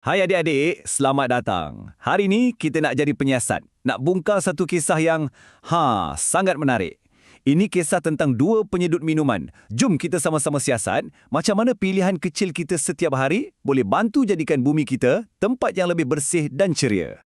Hai adik-adik, selamat datang. Hari ini kita nak jadi penyiasat. Nak bongkar satu kisah yang, sangat menarik. Ini kisah tentang dua penyedut minuman. Jom kita sama-sama siasat macam mana pilihan kecil kita setiap hari boleh bantu jadikan bumi kita tempat yang lebih bersih dan ceria.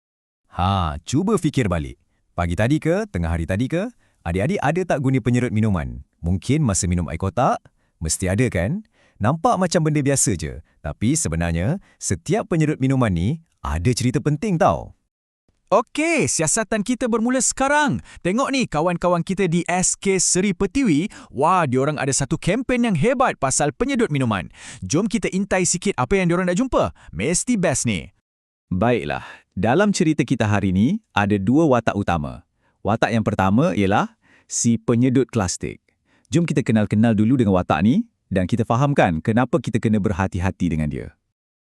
Cuba fikir balik. Pagi tadi ke, tengah hari tadi ke, adik-adik ada tak guna penyedut minuman? Mungkin masa minum air kotak? Mesti ada kan? Nampak macam benda biasa je. Tapi sebenarnya, setiap penyedut minuman ni ada cerita penting tau. Okey, siasatan kita bermula sekarang. Tengok ni kawan-kawan kita di SK Seri Pertiwi. Wah, diorang ada satu kempen yang hebat pasal penyedut minuman. Jom kita intai sikit apa yang diorang dah jumpa. Mesti best ni. Baiklah, dalam cerita kita hari ini ada dua watak utama. Watak yang pertama ialah si penyedut plastik. Jom kita kenal-kenal dulu dengan watak ni dan kita fahamkan kenapa kita kena berhati-hati dengan dia.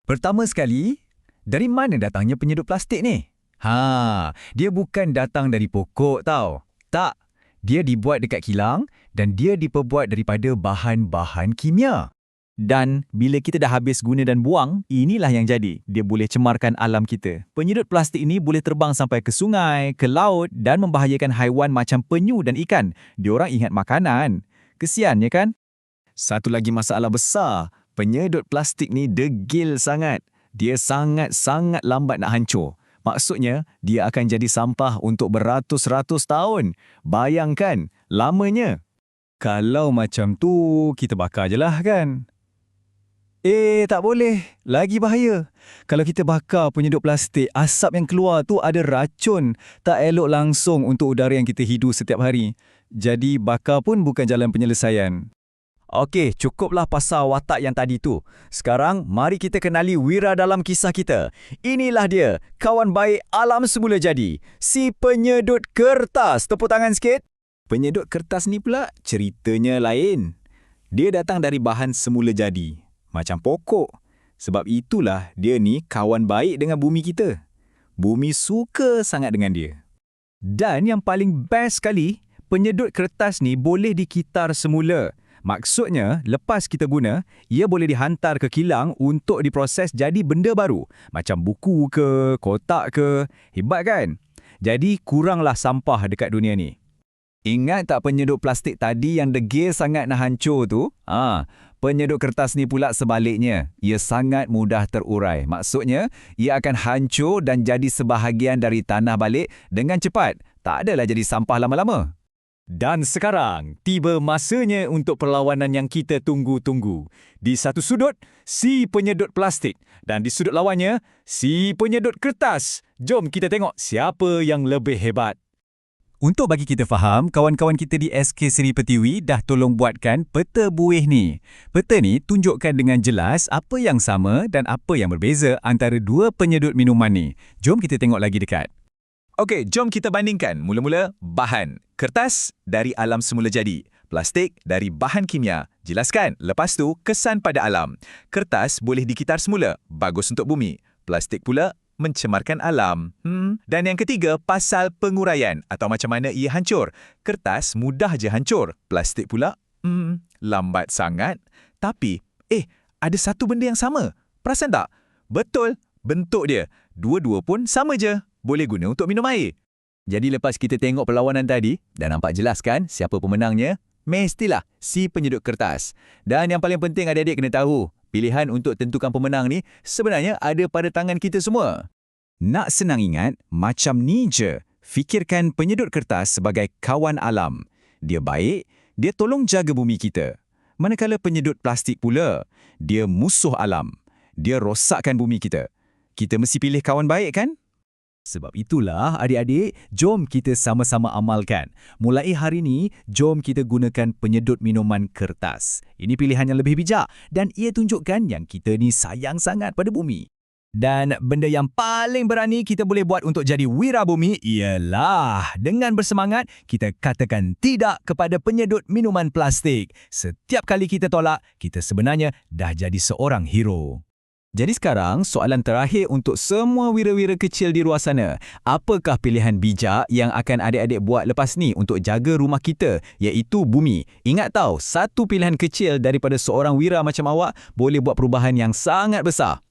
Pertama sekali, dari mana datangnya penyedut plastik ni? Dia bukan datang dari pokok tau. Tak, dia dibuat dekat kilang dan dia diperbuat daripada bahan-bahan kimia. Dan bila kita dah habis guna dan buang, inilah yang jadi. Dia boleh cemarkan alam kita. Penyedut plastik ini boleh terbang sampai ke sungai, ke laut dan membahayakan haiwan macam penyu dan ikan. Diorang ingat makanan. Kesian, ya kan? Satu lagi masalah besar, penyedut plastik ni degil sangat. Dia sangat-sangat lambat nak hancur. Maksudnya, dia akan jadi sampah untuk beratus-ratus tahun. Bayangkan, lamanya. Kalau macam tu, kita bakar je lah kan? Tak boleh. Lagi bahaya. Kalau kita bakar penyedut plastik, asap yang keluar tu ada racun. Tak elok langsung untuk udara yang kita hidup setiap hari. Jadi, bakar pun bukan jalan penyelesaian. Okey, cukuplah pasal watak yang tadi tu. Sekarang, mari kita kenali Wira dalam kisah kita. Inilah dia, kawan baik alam semula jadi. Si penyedut kertas. Tepuk tangan sikit. Penyedut kertas ni pula ceritanya lain. Dia datang dari bahan semula jadi. Macam pokok. Sebab itulah dia ni kawan baik dengan bumi kita. Bumi suka sangat dengan dia. Dan yang paling best sekali, penyedut kertas ni boleh dikitar semula. Maksudnya, lepas kita guna, ia boleh dihantar ke kilang untuk diproses jadi benda baru. Macam buku ke, kotak ke. Hebat kan? Jadi, kuranglah sampah dekat dunia ni. Ingat tak penyedut plastik tadi yang degil sangat nak hancur tu? Penyedut kertas ni pula sebaliknya. Ia sangat mudah terurai. Maksudnya, ia akan hancur dan jadi sebahagian dari tanah balik dengan cepat. Tak adalah jadi sampah lama-lama. Dan sekarang, tiba masanya untuk perlawanan yang kita tunggu-tunggu. Di satu sudut, si penyedut plastik. Dan di sudut lawannya, si penyedut kertas. Jom kita tengok siapa yang lebih hebat. Untuk bagi kita faham, kawan-kawan kita di SK Seri Pertiwi dah tolong buatkan peta buih ni. Peta ni tunjukkan dengan jelas apa yang sama dan apa yang berbeza antara dua penyedut minuman ni. Jom kita tengok lagi dekat. Okey, jom kita bandingkan. Mula-mula, bahan. Kertas dari alam semula jadi. Plastik dari bahan kimia. Jelaskan. Lepas tu, kesan pada alam. Kertas boleh dikitar semula. Bagus untuk bumi. Plastik pula mencemarkan alam. Dan yang ketiga, pasal penguraian atau macam mana ia hancur. Kertas mudah je hancur. Plastik pula, lambat sangat. Tapi, ada satu benda yang sama. Perasan tak? Betul, bentuk dia. Dua-dua pun sama je. Boleh guna untuk minum air. Jadi lepas kita tengok perlawanan tadi, dah nampak jelas kan siapa pemenangnya? Mestilah si penyedut kertas. Dan yang paling penting adik-adik kena tahu, pilihan untuk tentukan pemenang ni sebenarnya ada pada tangan kita semua. Nak senang ingat, macam ni je. Fikirkan penyedut kertas sebagai kawan alam. Dia baik, dia tolong jaga bumi kita. Manakala penyedut plastik pula, dia musuh alam. Dia rosakkan bumi kita. Kita mesti pilih kawan baik kan? Sebab itulah adik-adik, jom kita sama-sama amalkan. Mulai hari ini, jom kita gunakan penyedut minuman kertas. Ini pilihan yang lebih bijak dan ia tunjukkan yang kita ni sayang sangat pada bumi. Dan benda yang paling berani kita boleh buat untuk jadi wira bumi ialah dengan bersemangat kita katakan tidak kepada penyedut minuman plastik. Setiap kali kita tolak, kita sebenarnya dah jadi seorang hero. Jadi sekarang, soalan terakhir untuk semua wira-wira kecil di luar sana. Apakah pilihan bijak yang akan adik-adik buat lepas ni untuk jaga rumah kita, iaitu bumi? Ingat tahu, satu pilihan kecil daripada seorang wira macam awak boleh buat perubahan yang sangat besar.